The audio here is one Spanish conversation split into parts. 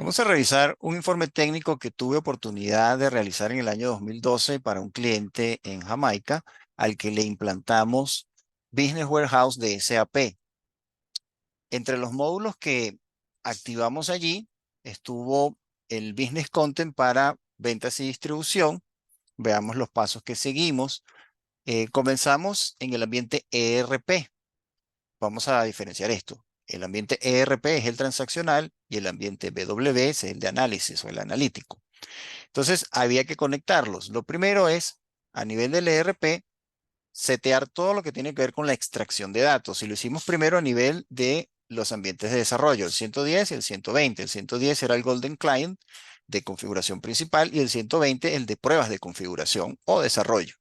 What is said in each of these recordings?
Vamos a revisar un informe técnico que tuve oportunidad de realizar en el año 2012 para un cliente en Jamaica al que le implantamos Business Warehouse de SAP. Entre los módulos que activamos allí estuvo el Business Content para ventas y distribución. Veamos los pasos que seguimos. Comenzamos en el ambiente ERP. Vamos a diferenciar esto. El ambiente ERP es el transaccional y el ambiente BW es el de análisis o el analítico. Entonces, había que conectarlos. Lo primero es, a nivel del ERP, setear todo lo que tiene que ver con la extracción de datos. Y lo hicimos primero a nivel de los ambientes de desarrollo, el 110 y el 120. El 110 era el Golden Client de configuración principal y el 120 el de pruebas de configuración o desarrollo.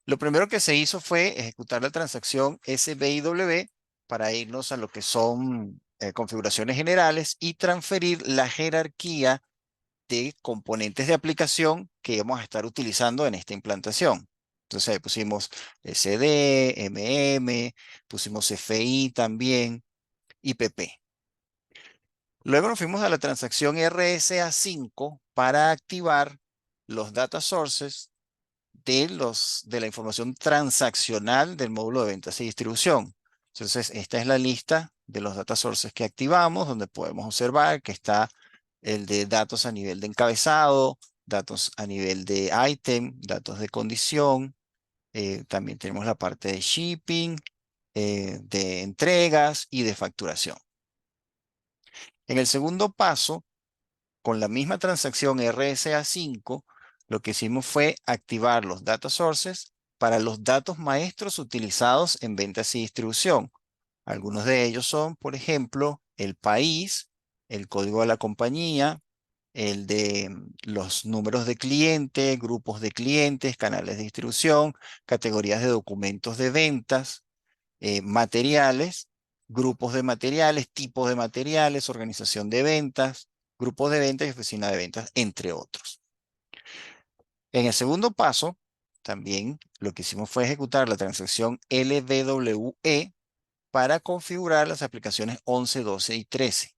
Lo primero que se hizo fue ejecutar la transacción SBIW para irnos a lo que son configuraciones generales y transferir la jerarquía de componentes de aplicación que vamos a estar utilizando en esta implantación. Entonces ahí pusimos SD, MM, pusimos FI también y PP. Luego nos fuimos a la transacción RSA5 para activar los data sources de la información transaccional del módulo de ventas y distribución. Entonces, esta es la lista de los data sources que activamos, donde podemos observar que está el de datos a nivel de encabezado, datos a nivel de item, datos de condición. También tenemos la parte de shipping, de entregas y de facturación. En el segundo paso, con la misma transacción RSA5, lo que hicimos fue activar los data sources para los datos maestros utilizados en ventas y distribución. Algunos de ellos son, por ejemplo, el país, el código de la compañía, el de los números de cliente, grupos de clientes, canales de distribución, categorías de documentos de ventas, materiales, grupos de materiales, tipos de materiales, organización de ventas, grupos de ventas y oficina de ventas, entre otros. En el segundo paso, también lo que hicimos fue ejecutar la transacción LWE para configurar las aplicaciones 11, 12 y 13.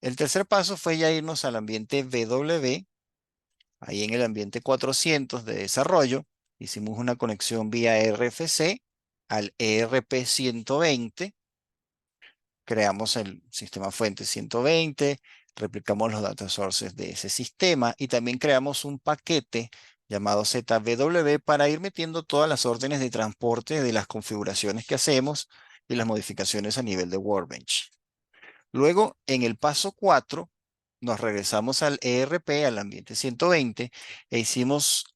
El tercer paso fue ya irnos al ambiente BW, ahí en el ambiente 400 de desarrollo, hicimos una conexión vía RFC al ERP 120, creamos el sistema fuente 120, replicamos los data sources de ese sistema y también creamos un paquete llamado ZBW para ir metiendo todas las órdenes de transporte de las configuraciones que hacemos y las modificaciones a nivel de Workbench. Luego, en el paso 4, nos regresamos al ERP, al ambiente 120, e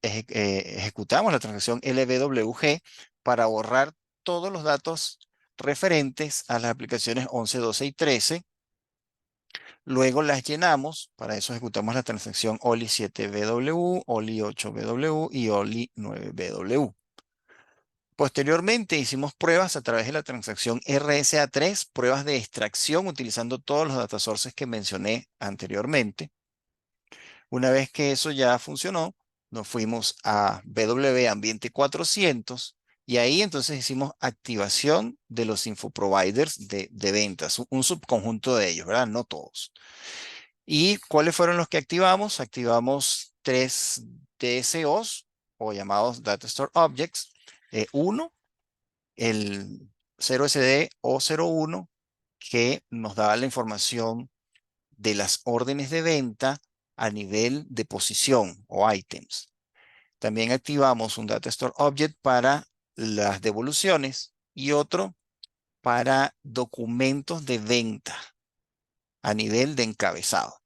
ejecutamos la transacción LWG para borrar todos los datos referentes a las aplicaciones 11, 12 y 13. Luego las llenamos, para eso ejecutamos la transacción OLI 7BW, OLI 8BW y OLI 9BW. Posteriormente hicimos pruebas a través de la transacción RSA3, pruebas de extracción utilizando todos los data sources que mencioné anteriormente. Una vez que eso ya funcionó, nos fuimos a BW Ambiente 400 y ahí entonces hicimos activación de los infoproviders de ventas, un subconjunto de ellos, ¿verdad? No todos. ¿Y cuáles fueron los que activamos? Activamos 3 DSOs o llamados Data Store Objects. Uno, el 0SD o 01, que nos daba la información de las órdenes de venta a nivel de posición o items. También activamos un Data Store Object para las devoluciones y otro para documentos de venta a nivel de encabezado.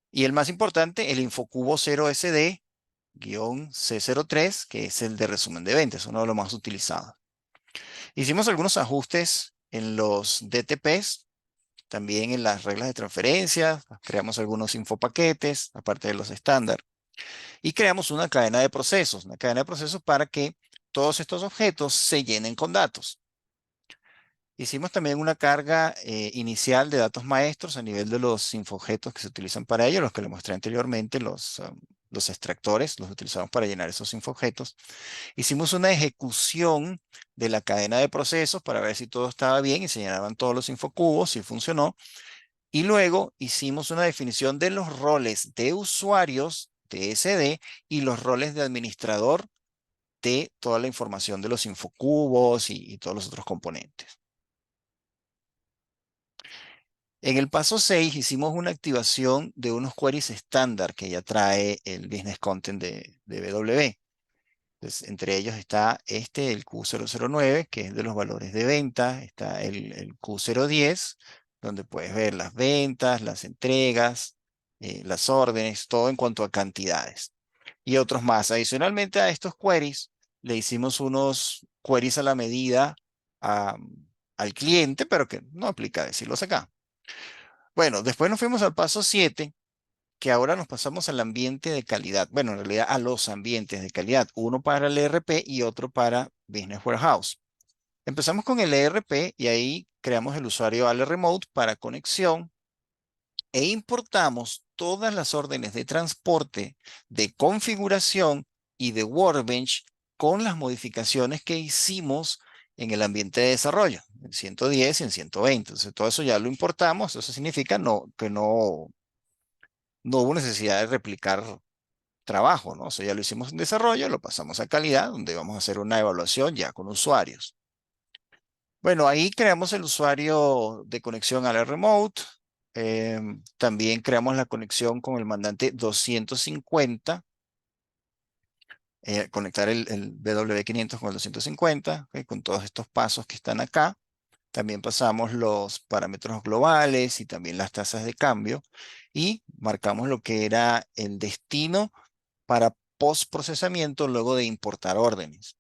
Y el más importante, el Infocubo 0SD-C03, que es el de resumen de ventas, uno de los más utilizados. Hicimos algunos ajustes en los DTPs, también en las reglas de transferencia, creamos algunos infopaquetes, aparte de los estándar, y creamos una cadena de procesos para que todos estos objetos se llenen con datos. Hicimos también una carga inicial de datos maestros a nivel de los infoobjetos que se utilizan para ello, los que le mostré anteriormente, los extractores, los utilizamos para llenar esos infobjetos. Hicimos una ejecución de la cadena de procesos para ver si todo estaba bien y se llenaban todos los infocubos, si funcionó. Y luego hicimos una definición de los roles de usuarios de SD y los roles de administrador de toda la información de los infocubos y todos los otros componentes. En el paso 6 hicimos una activación de unos queries estándar que ya trae el Business Content de BW. Entonces, entre ellos está el Q009, que es de los valores de venta. Está el Q010, donde puedes ver las ventas, las entregas, las órdenes, todo en cuanto a cantidades. Y otros más. Adicionalmente a estos queries, le hicimos unos queries a la medida a- al cliente, pero que no aplica decirlos acá. Bueno, después nos fuimos al paso 7, que ahora nos pasamos al ambiente de calidad. Bueno, en realidad a los ambientes de calidad, uno para el ERP y otro para Business Warehouse. Empezamos con el ERP y ahí creamos el usuario Ale Remote para conexión e importamos todas las órdenes de transporte, de configuración y de Workbench con las modificaciones que hicimos en el ambiente de desarrollo, en 110 y en 120. Entonces, todo eso ya lo importamos. Eso significa que no hubo necesidad de replicar trabajo, ¿no? O sea, ya lo hicimos en desarrollo, lo pasamos a calidad, donde vamos a hacer una evaluación ya con usuarios. Bueno, ahí creamos el usuario de conexión a la remote. También creamos la conexión con el mandante 250. Conectar el W500 con el 250, ¿ok? Con todos estos pasos que están acá. También pasamos los parámetros globales y también las tasas de cambio. Y marcamos lo que era el destino para postprocesamiento luego de importar órdenes.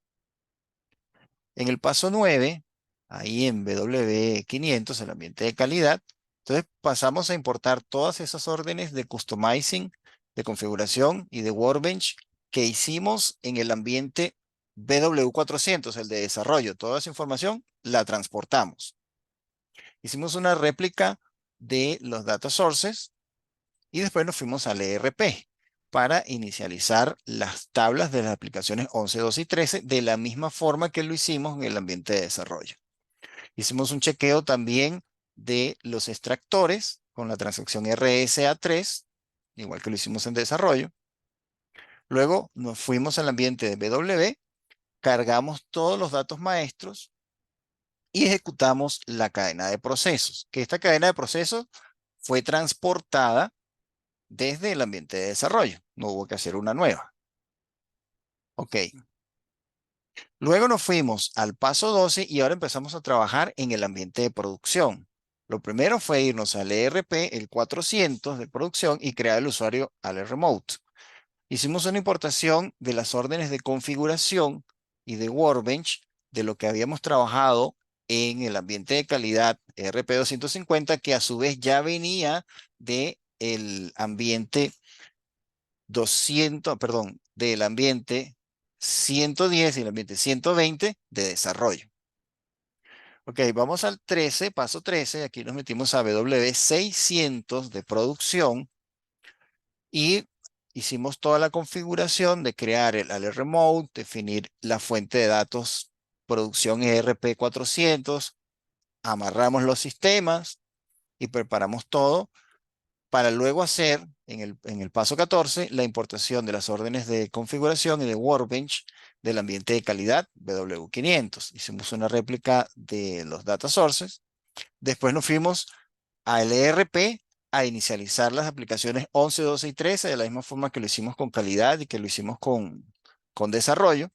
En el paso 9, ahí en W500, el ambiente de calidad, entonces pasamos a importar todas esas órdenes de customizing, de configuración y de Workbench que hicimos en el ambiente BW400, el de desarrollo. Toda esa información la transportamos. Hicimos una réplica de los data sources y después nos fuimos al ERP para inicializar las tablas de las aplicaciones 11, 12 y 13 de la misma forma que lo hicimos en el ambiente de desarrollo. Hicimos un chequeo también de los extractores con la transacción RSA3, igual que lo hicimos en desarrollo. Luego nos fuimos al ambiente de BW, cargamos todos los datos maestros y ejecutamos la cadena de procesos, que esta cadena de procesos fue transportada desde el ambiente de desarrollo. No hubo que hacer una nueva. Ok. Luego nos fuimos al paso 12 y ahora empezamos a trabajar en el ambiente de producción. Lo primero fue irnos al ERP, el 400 de producción y crear el usuario al remote. Hicimos una importación de las órdenes de configuración y de Workbench de lo que habíamos trabajado en el ambiente de calidad ERP 250, que a su vez ya venía de el ambiente 200, perdón, del ambiente 110 y el ambiente 120 de desarrollo. Ok, vamos al 13, paso 13. Aquí nos metimos a W600 de producción y hicimos toda la configuración de crear el Ale Remote, definir la fuente de datos producción ERP 400, amarramos los sistemas y preparamos todo para luego hacer en el paso 14 la importación de las órdenes de configuración y de Workbench del ambiente de calidad W500. Hicimos una réplica de los data sources. Después nos fuimos al ERP a inicializar las aplicaciones 11, 12 y 13 de la misma forma que lo hicimos con calidad y que lo hicimos con desarrollo.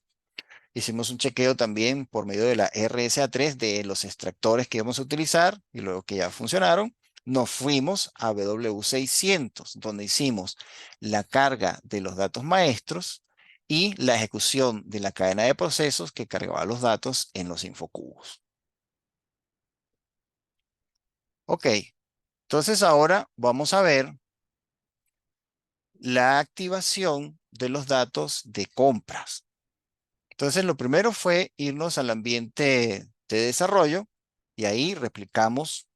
Hicimos un chequeo también por medio de la RSA3 de los extractores que íbamos a utilizar y luego que ya funcionaron, nos fuimos a W600, donde hicimos la carga de los datos maestros y la ejecución de la cadena de procesos que cargaba los datos en los infocubos. Ok, entonces ahora vamos a ver la activación de los datos de compras. Entonces, lo primero fue irnos al ambiente de desarrollo y ahí replicamos,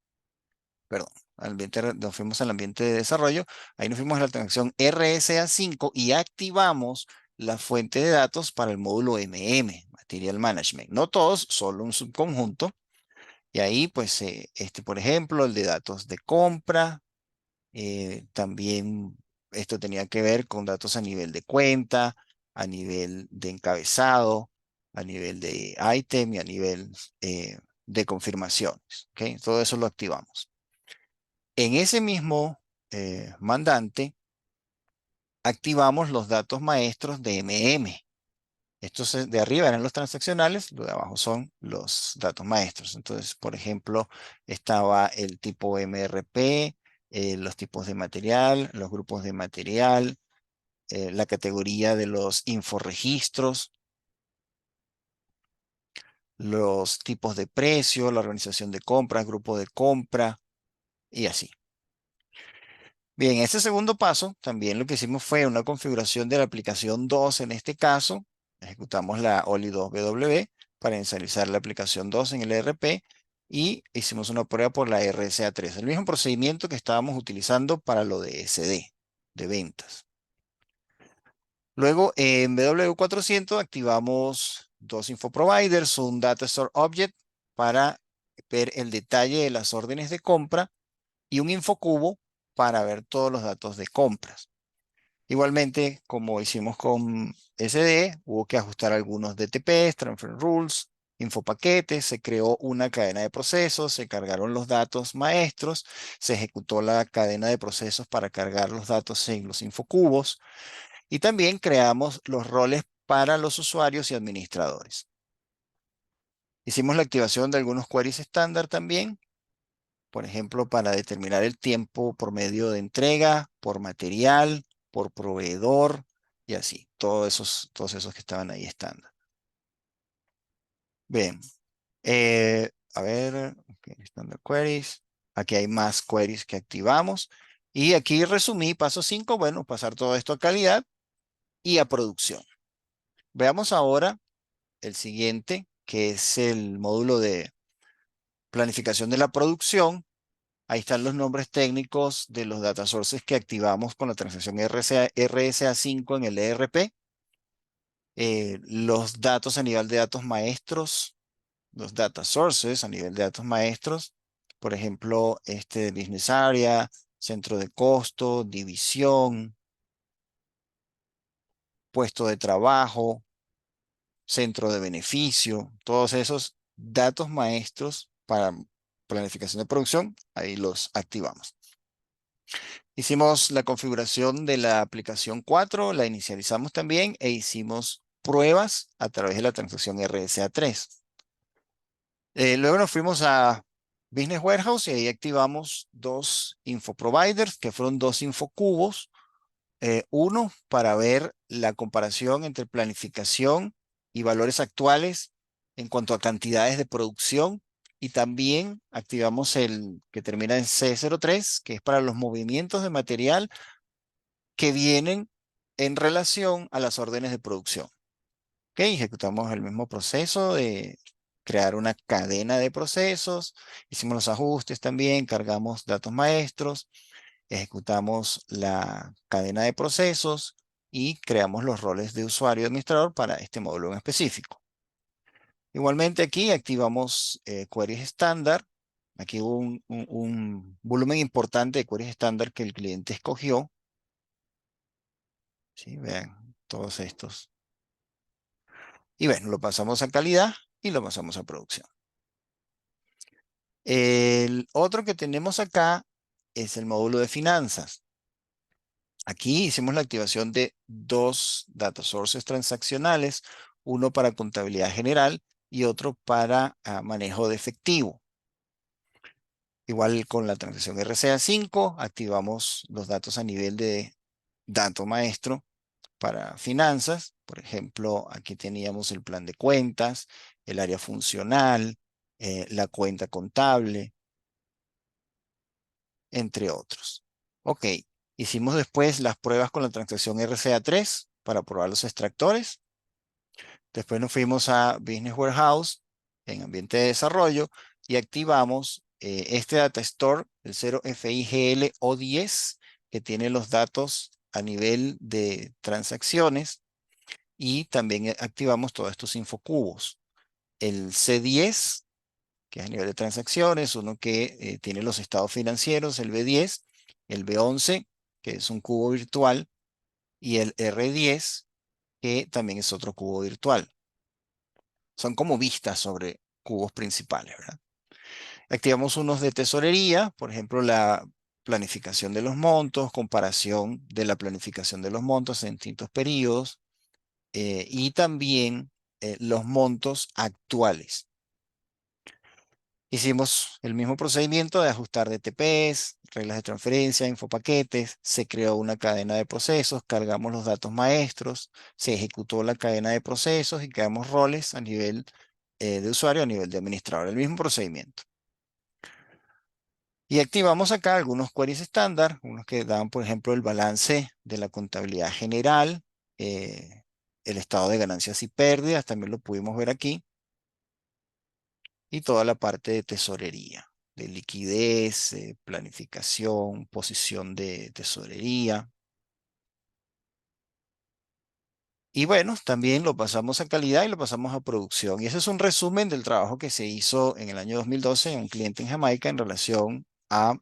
perdón, nos fuimos al ambiente de desarrollo, ahí nos fuimos a la transacción RSA5 y activamos la fuente de datos para el módulo MM, Material Management. No todos, solo un subconjunto. Y ahí, pues, por ejemplo, el de datos de compra, también esto tenía que ver con datos a nivel de cuenta, a nivel de encabezado, a nivel de item y a nivel de confirmaciones. ¿Ok? Todo eso lo activamos. En ese mismo mandante, activamos los datos maestros de MM. Estos de arriba eran los transaccionales, los de abajo son los datos maestros. Entonces, por ejemplo, estaba el tipo MRP, los tipos de material, los grupos de material, la categoría de los inforregistros, los tipos de precio, la organización de compras, grupo de compra y así. Bien, ese segundo paso, también lo que hicimos fue una configuración de la aplicación 2 en este caso. Ejecutamos la OLI 2BW para inicializar la aplicación 2 en el ERP y hicimos una prueba por la RSA3, el mismo procedimiento que estábamos utilizando para lo de SD, de ventas. Luego en BW400 activamos dos InfoProviders, un Data Store Object para ver el detalle de las órdenes de compra y un InfoCubo para ver todos los datos de compras. Igualmente, como hicimos con SD, hubo que ajustar algunos DTPs, Transfer Rules, infopaquetes, se creó una cadena de procesos, se cargaron los datos maestros, se ejecutó la cadena de procesos para cargar los datos en los infocubos y también creamos los roles para los usuarios y administradores. Hicimos la activación de algunos queries estándar también, por ejemplo, para determinar el tiempo por medio de entrega, por material, por proveedor y así. Todos esos que estaban ahí estándar. Bien. A ver, okay, standard queries. Aquí hay más queries que activamos. Y aquí resumí, paso 5, bueno, pasar todo esto a calidad y a producción. Veamos ahora el siguiente, que es el módulo de planificación de la producción. Ahí están los nombres técnicos de los data sources que activamos con la transacción RSA5 en el ERP. Los datos a nivel de datos maestros, los data sources a nivel de datos maestros. Por ejemplo, este de Business Area, centro de costo, división, puesto de trabajo, centro de beneficio, todos esos datos maestros para planificación de producción, ahí los activamos. Hicimos la configuración de la aplicación 4, la inicializamos también e hicimos pruebas a través de la transacción RSA3. Luego nos fuimos a Business Warehouse y ahí activamos dos InfoProviders, que fueron dos InfoCubos. Uno para ver la comparación entre planificación y valores actuales en cuanto a cantidades de producción. Y también activamos el que termina en C03, que es para los movimientos de material que vienen en relación a las órdenes de producción. Ok, ejecutamos el mismo proceso de crear una cadena de procesos, hicimos los ajustes también, cargamos datos maestros, ejecutamos la cadena de procesos y creamos los roles de usuario y administrador para este módulo en específico. Igualmente aquí activamos queries estándar. Aquí hubo un volumen importante de queries estándar que el cliente escogió. ¿Sí? Vean todos estos. Y bueno, lo pasamos a calidad y lo pasamos a producción. El otro que tenemos acá es el módulo de finanzas. Aquí hicimos la activación de dos data sources transaccionales, uno para contabilidad general y otro para manejo de efectivo. Igual con la transacción RCA5, activamos los datos a nivel de dato maestro para finanzas. Por ejemplo, aquí teníamos el plan de cuentas, el área funcional, la cuenta contable, entre otros. Ok, hicimos después las pruebas con la transacción RCA3 para probar los extractores. Después nos fuimos a Business Warehouse en ambiente de desarrollo y activamos este data store, el 0FIGL-O10, que tiene los datos a nivel de transacciones, y también activamos todos estos infocubos. El C10, que es a nivel de transacciones, uno que tiene los estados financieros, el B10, el B11, que es un cubo virtual, y el R10, que también es otro cubo virtual. Son como vistas sobre cubos principales, ¿verdad? Activamos unos de tesorería, por ejemplo, la planificación de los montos, comparación de la planificación de los montos en distintos periodos, y también los montos actuales. Hicimos el mismo procedimiento de ajustar DTPs, reglas de transferencia, infopaquetes, se creó una cadena de procesos, cargamos los datos maestros, se ejecutó la cadena de procesos y creamos roles a nivel de usuario, a nivel de administrador, el mismo procedimiento. Y activamos acá algunos queries estándar, unos que dan, por ejemplo, el balance de la contabilidad general, el estado de ganancias y pérdidas, también lo pudimos ver aquí, y toda la parte de tesorería, de liquidez, planificación, posición de tesorería. Y bueno, también lo pasamos a calidad y lo pasamos a producción. Y ese es un resumen del trabajo que se hizo en el año 2012 en un cliente en Jamaica en relación a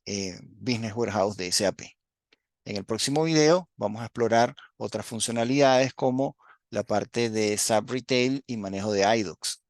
Business Warehouse de SAP. En el próximo video vamos a explorar otras funcionalidades como la parte de SAP Retail y manejo de iDocs.